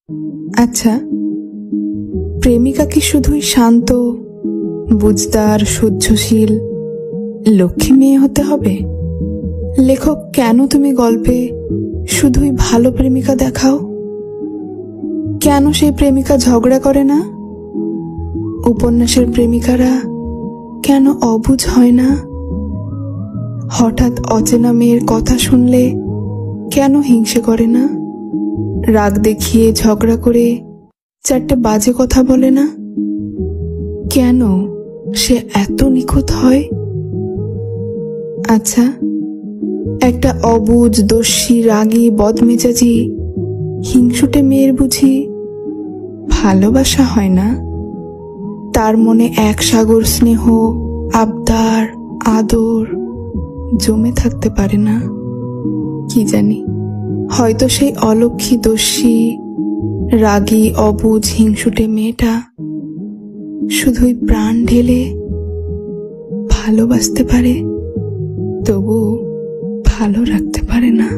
আচ্ছা, প্রেমিকা কি শুধুই শান্ত, বুঝদার, সহ্যশীল, লক্ষ্মী মেয়ে হতে হবে? লেখক, কেন তুমি গল্পে শুধুই ভালো প্রেমিকা দেখাও? কেন সেই প্রেমিকা ঝগড়া করে না? উপন্যাসের প্রেমিকারা কেন অবুঝ হয় না? হঠাৎ অচেনা মেয়ের কথা শুনলে কেন হিংসে করে না? রাগ দেখিয়ে ঝগড়া করে চারটে বাজে কথা বলে না? কেন সে এত নিখুঁত হয়? আচ্ছা, একটা অবুঝ, দস্যি, রাগী, বদমেজাজি, হিংসুটে মেয়ের বুঝি ভালোবাসা হয় না? তার মনে এক সাগর স্নেহ, আবদার, আদর জমে থাকতে পারে না? কি জানি, হয়তো সেই অলক্ষী, দস্যি, রাগী, অবুঝ, হিংসুটে মেয়েটা শুধুই প্রাণ ঢেলে ভালোবাসতে পারে, তবু ভালো রাখতে পারে না।